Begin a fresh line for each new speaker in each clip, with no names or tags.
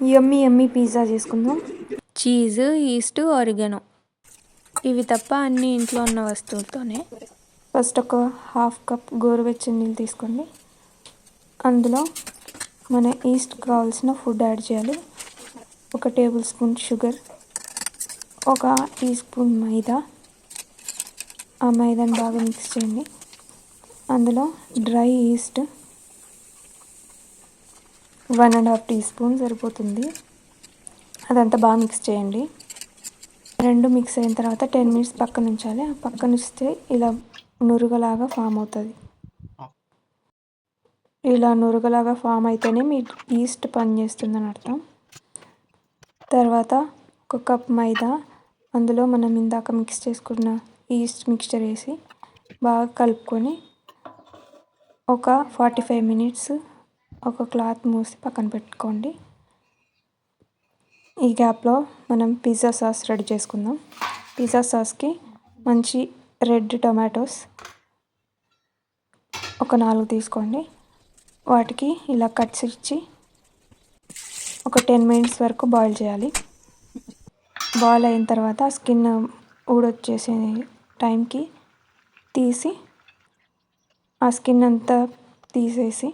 యమ్మీ యమ్మీ pizza చేసుకుందాం.
Cheese, east, ఆరిగనో ఇవి తప్ప అన్నీ ఇంట్లో ఉన్న వస్తువులతోనే.
ఫస్ట్ ఒక హాఫ్ కప్ గోరువెచ్చని నీళ్ళు తీసుకోండి. అందులో మన ఈస్ట్ కావాల్సిన ఫుడ్ యాడ్ చేయాలి. 1 tablespoon sugar, 1 teaspoon maida. ఆ మైదాని బాగా మిక్స్ చేయండి. అందులో డ్రై ఈస్ట్ 1.5 టీ స్పూన్ సరిపోతుంది. అదంతా బాగా మిక్స్ చేయండి. రెండు మిక్స్ అయిన తర్వాత 10 మినిట్స్ పక్కన ఉంచాలి. ఆ పక్కన ఉంచితే ఇలా నురగలాగా ఫామ్ అవుతుంది. ఇలా నురగలాగా ఫామ్ అయితేనే మీ ఈస్ట్ పనిచేస్తుందని అర్థం. తర్వాత 1 కప్ మైదా, అందులో మనం ఇందాక మిక్స్ చేసుకున్న ఈస్ట్ మిక్స్చర్ వేసి బాగా కలుపుకొని ఒక 45 మినిట్స్ ఒక క్లాత్ మూసి పక్కన పెట్టుకోండి. ఈ గ్యాప్లో మనం పిజ్జా సాస్ రెడీ చేసుకుందాం. పిజ్జా సాస్కి మంచి రెడ్ టొమాటోస్ ఒక 4 తీసుకోండి. వాటికి ఇలా కట్స్ ఇచ్చి ఒక 10 మినిట్స్ వరకు బాయిల్ చేయాలి. బాయిల్ అయిన తర్వాత స్కిన్ ఊడొచ్చేసే టైంకి తీసి ఆ స్కిన్ అంతా తీసేసి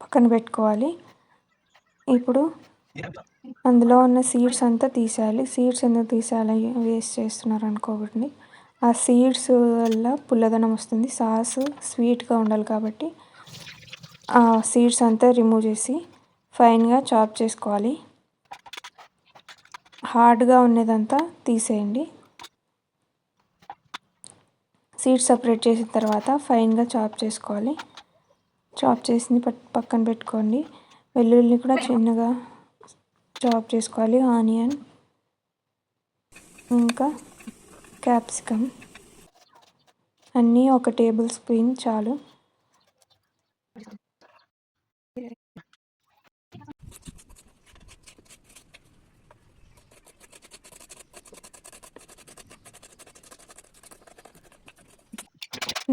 పక్కన పెట్టుకోవాలి. ఇప్పుడు అందులో ఉన్న సీడ్స్ అంతా తీసేయాలి. సీడ్స్ ఎందుకు తీసేయాలి, వేస్ట్ చేస్తున్నారు అనుకోకండి. ఆ సీడ్స్ వల్ల పుల్లదనం వస్తుంది. సాస్ స్వీట్గా ఉండాలి కాబట్టి ఆ సీడ్స్ అంతా రిమూవ్ చేసి ఫైన్గా చాప్ చేసుకోవాలి. హార్డ్గా ఉన్నదంతా తీసేయండి. సీడ్స్ సపరేట్ చేసిన తర్వాత ఫైన్గా చాప్ చేసుకోవాలి. చాప్ చేసి పక్కన పెట్టుకోండి. వెల్లుల్లి కూడా చిన్నగా చాప్ చేసుకోవాలి. ఆనియన్ ఇంకా క్యాప్సికమ్ అన్నీ 1 టేబుల్ స్పూన్ చాలు.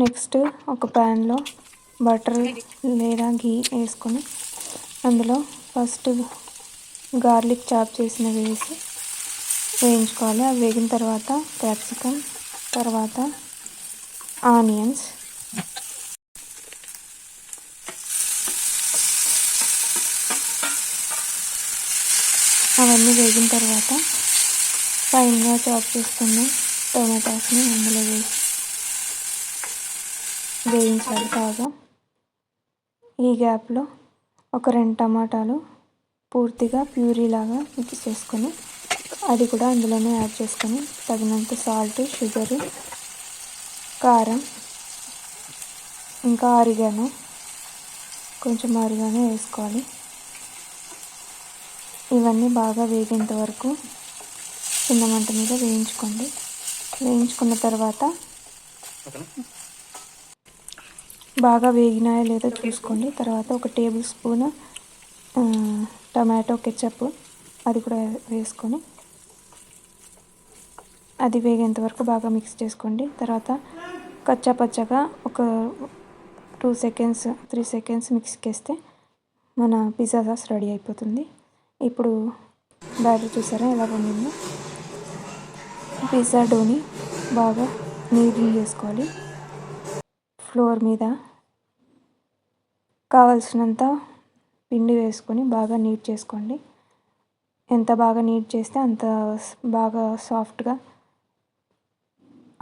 నెక్స్ట్ ఒక ప్యాన్లో బటర్ లేదా ఘీ వేసుకొని అందులో ఫస్ట్ గార్లిక్ చాప్ చేసినవి వేసి వేయించుకోవాలి. అవి వేగిన తర్వాత క్యాప్సికమ్, తర్వాత ఆనియన్స్, అవన్నీ వేగిన తర్వాత ఫైన్గా చాప్ చేసుకున్న టొమాటోస్ని అందులో వేసి వేయించాలి బాగా. ఈ గ్యాప్లో ఒక 2 టమాటాలు పూర్తిగా ప్యూరీలాగా మిక్స్ చేసుకొని అది కూడా అందులోనే యాడ్ చేసుకొని తగినంత సాల్ట్, షుగరు, కారం ఇంకా ఆరిగానో కొంచెం ఆరిగానో వేసుకోవాలి. ఇవన్నీ బాగా వేగేంత వరకు చిన్న మంట మీద వేయించుకోండి. వేయించుకున్న తర్వాత బాగా వేగినాయో లేదో చూసుకోండి. తర్వాత 1 టేబుల్ స్పూన్ టమాటో కెచప్ అది కూడా వేసుకొని అది వేగేంత వరకు బాగా మిక్స్ చేసుకోండి. తర్వాత కచ్చా పచ్చగా ఒక 2 సెకండ్స్ 3 సెకండ్స్ మిక్స్కి వేస్తే మన పిజ్జా సాస్ రెడీ అయిపోతుంది. ఇప్పుడు బ్యాటర్ చూసారా ఎలా పొంగిందో. పిజ్జా డోని బాగా నీడల్ చేసుకోవాలి. ఫ్లోర్ మీద కావలసినంత పిండి వేసుకొని బాగా నీట్ చేసుకోండి. ఎంత బాగా నీట్ చేస్తే అంత బాగా సాఫ్ట్గా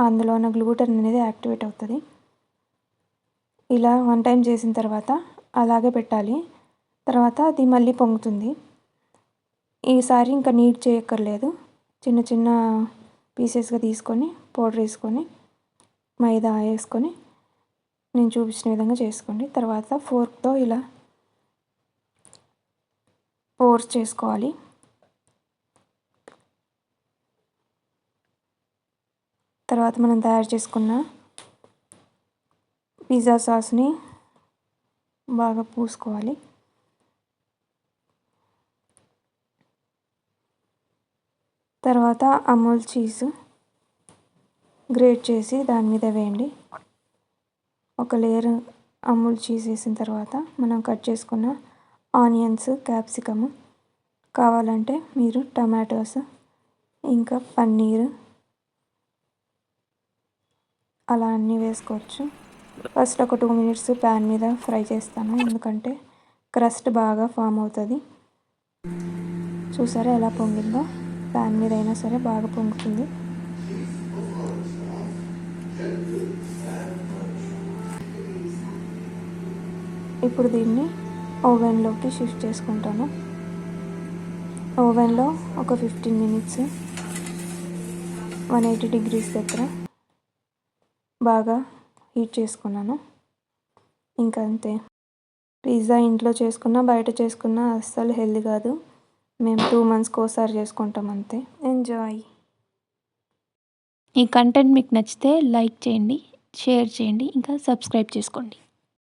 అందులో ఉన్న గ్లూటెన్ అనేది యాక్టివేట్ అవుతుంది. ఇలా 1 టైం చేసిన తర్వాత అలాగే పెట్టాలి. తర్వాత అది మళ్ళీ పొంగుతుంది. ఈసారి ఇంకా నీట్ చేయక్కర్లేదు. చిన్న చిన్న పీసెస్గా తీసుకొని పౌడర్ వేసుకొని మైదా వేసుకొని నేను చూపించిన విధంగా చేసుకోండి. తర్వాత ఫోర్క్తో ఇలా పోర్స్ చేసుకోవాలి. తర్వాత మనం తయారు చేసుకున్న పిజ్జా సాస్ని బాగా పూసుకోవాలి. తర్వాత అమూల్ చీజ్ గ్రేట్ చేసి దాని మీద వేయండి. ఒక లేయర్ అమూల్ చీజ్ వేసిన తర్వాత మనం కట్ చేసుకున్న ఆనియన్స్, క్యాప్సికమ్, కావాలంటే మీరు టమాటోస్, ఇంకా పన్నీర్ అలా అన్నీ వేసుకోవచ్చు. ఫస్ట్ ఒక 2 మినిట్స్ ప్యాన్ మీద ఫ్రై చేస్తాను, ఎందుకంటే క్రస్ట్ బాగా ఫామ్ అవుతుంది. చూసారా ఎలా పొంగిందో? ప్యాన్ మీద అయినా సరే బాగా పొంగుతుంది. ఇప్పుడు దీన్ని ఓవెన్లోకి షిఫ్ట్ చేసుకుంటాను. ఓవెన్లో ఒక 15 మినిట్స్ 180 డిగ్రీస్ దగ్గర బాగా హీట్ చేసుకున్నాను. ఇంకా అంతే. పిజ్జా ఇంట్లో చేసుకున్నా బయట చేసుకున్నా అస్సలు హెల్దీ కాదు. మేము 2 మంత్స్కి ఒకసారి చేసుకుంటాం అంతే. ఎంజాయ్.
ఈ కంటెంట్ మీకు నచ్చితే లైక్ చేయండి, షేర్ చేయండి, ఇంకా సబ్స్క్రైబ్ చేసుకోండి.